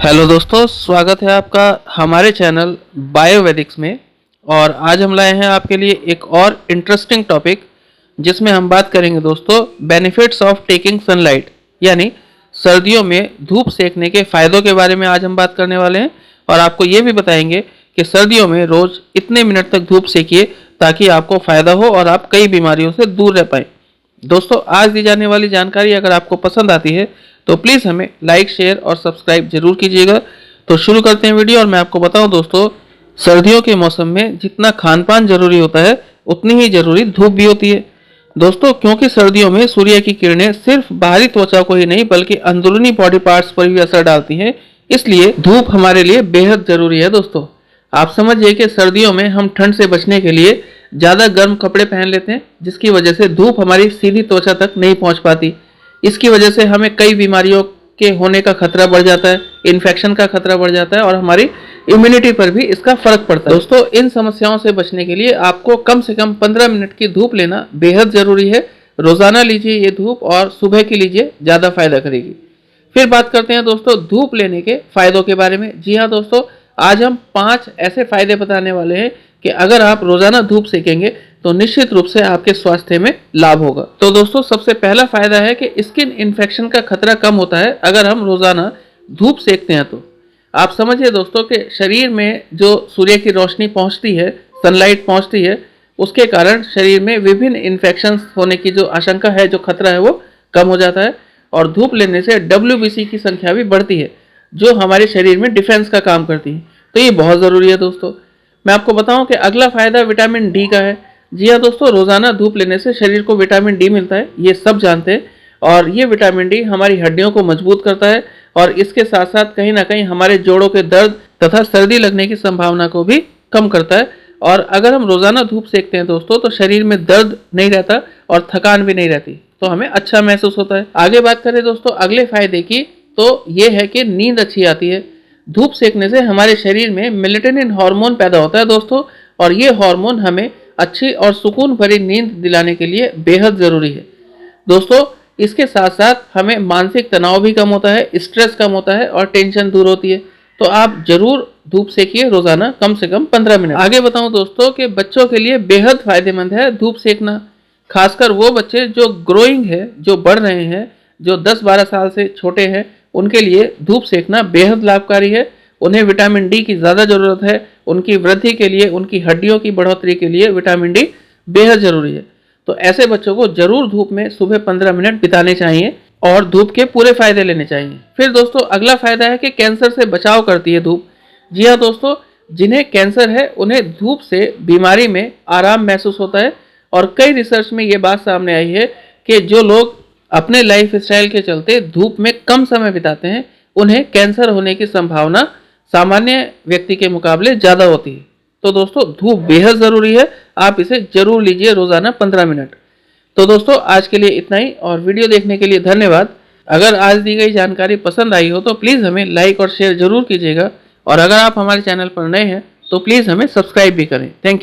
Hello दोस्तों, स्वागत है आपका हमारे चैनल बायोवेदिक्स में। और आज हम लाए हैं आपके लिए एक और इंटरेस्टिंग टॉपिक, जिसमें हम बात करेंगे दोस्तों बेनिफिट्स ऑफ टेकिंग सनलाइट, यानी सर्दियों में धूप सेकने के फ़ायदों के बारे में आज हम बात करने वाले हैं। और आपको ये भी बताएंगे कि सर्दियों में रोज़ इतने मिनट तक धूप सेकिए ताकि आपको फ़ायदा हो और आप कई बीमारियों से दूर रह पाएँ। दोस्तों, आज दी जाने वाली जानकारी अगर आपको पसंद आती है तो प्लीज़ हमें लाइक, शेयर और सब्सक्राइब जरूर कीजिएगा। तो शुरू करते हैं वीडियो। और मैं आपको बताऊं दोस्तों, सर्दियों के मौसम में जितना खान पान जरूरी होता है उतनी ही जरूरी धूप भी होती है दोस्तों, क्योंकि सर्दियों में सूर्य की किरणें सिर्फ बाहरी त्वचा को ही नहीं बल्कि अंदरूनी बॉडी पार्ट्स पर भी असर डालती हैं। इसलिए धूप हमारे लिए बेहद जरूरी है दोस्तों। आप समझिए कि सर्दियों में हम ठंड से बचने के लिए ज़्यादा गर्म कपड़े पहन लेते हैं, जिसकी वजह से धूप हमारी सीधी त्वचा तक नहीं पहुंच पाती। इसकी वजह से हमें कई बीमारियों के होने का खतरा बढ़ जाता है, इन्फेक्शन का खतरा बढ़ जाता है और हमारी इम्यूनिटी पर भी इसका फर्क पड़ता है। दोस्तों, इन समस्याओं से बचने के लिए आपको कम से कम 15 मिनट की धूप लेना बेहद ज़रूरी है। रोज़ाना लीजिए ये धूप और सुबह की लीजिए, ज़्यादा फायदा करेगी। फिर बात करते हैं दोस्तों धूप लेने के फ़ायदों के बारे में। जी हाँ दोस्तों, आज हम 5 ऐसे फ़ायदे बताने वाले हैं कि अगर आप रोज़ाना धूप सेकेंगे तो निश्चित रूप से आपके स्वास्थ्य में लाभ होगा। तो दोस्तों, सबसे पहला फायदा है कि स्किन इन्फेक्शन का खतरा कम होता है अगर हम रोजाना धूप सेकते हैं तो। आप समझिए दोस्तों कि शरीर में जो सूर्य की रोशनी पहुंचती है, सनलाइट पहुंचती है, उसके कारण शरीर में विभिन्न इन्फेक्शन होने की जो आशंका है, जो खतरा है, वो कम हो जाता है। और धूप लेने से WBC की संख्या भी बढ़ती है, जो हमारे शरीर में डिफेंस का काम करती है। तो ये बहुत ज़रूरी है दोस्तों। मैं आपको बताऊं कि अगला फायदा विटामिन डी का है। जी हाँ दोस्तों, रोजाना धूप लेने से शरीर को विटामिन डी मिलता है, ये सब जानते हैं। और ये विटामिन डी हमारी हड्डियों को मजबूत करता है और इसके साथ साथ कहीं ना कहीं हमारे जोड़ों के दर्द तथा सर्दी लगने की संभावना को भी कम करता है। और अगर हम रोजाना धूप सेकते हैं दोस्तों तो शरीर में दर्द नहीं रहता और थकान भी नहीं रहती, तो हमें अच्छा महसूस होता है। आगे बात करें दोस्तों अगले फायदे की, तो ये है कि नींद अच्छी आती है। धूप सेकने से हमारे शरीर में मेलेटोनिन हार्मोन पैदा होता है दोस्तों, और ये हार्मोन हमें अच्छी और सुकून भरी नींद दिलाने के लिए बेहद ज़रूरी है दोस्तों। इसके साथ साथ हमें मानसिक तनाव भी कम होता है, स्ट्रेस कम होता है और टेंशन दूर होती है। तो आप जरूर धूप सेकिए रोज़ाना कम से कम 15 मिनट। आगे बताऊं दोस्तों कि बच्चों के लिए बेहद फायदेमंद है धूप सेकना। खासकर वो बच्चे जो ग्रोइंग है, जो बढ़ रहे हैं, जो 10-12 साल से छोटे हैं, उनके लिए धूप सेकना बेहद लाभकारी है। उन्हें विटामिन डी की ज़्यादा ज़रूरत है। उनकी वृद्धि के लिए, उनकी हड्डियों की बढ़ोतरी के लिए विटामिन डी बेहद ज़रूरी है। तो ऐसे बच्चों को जरूर धूप में सुबह 15 मिनट बिताने चाहिए और धूप के पूरे फायदे लेने चाहिए। फिर दोस्तों अगला फायदा है कि कैंसर से बचाव करती है धूप। जी हाँ दोस्तों, जिन्हें कैंसर है उन्हें धूप से बीमारी में आराम महसूस होता है। और कई रिसर्च में ये बात सामने आई है कि जो लोग अपने लाइफ स्टाइल के चलते धूप में कम समय बिताते हैं, उन्हें कैंसर होने की संभावना सामान्य व्यक्ति के मुकाबले ज़्यादा होती है। तो दोस्तों धूप बेहद ज़रूरी है, आप इसे जरूर लीजिए रोज़ाना 15 मिनट। तो दोस्तों आज के लिए इतना ही, और वीडियो देखने के लिए धन्यवाद। अगर आज दी गई जानकारी पसंद आई हो तो प्लीज़ हमें लाइक और शेयर जरूर कीजिएगा। और अगर आप हमारे चैनल पर नए हैं तो प्लीज़ हमें सब्सक्राइब भी करें। Thank you.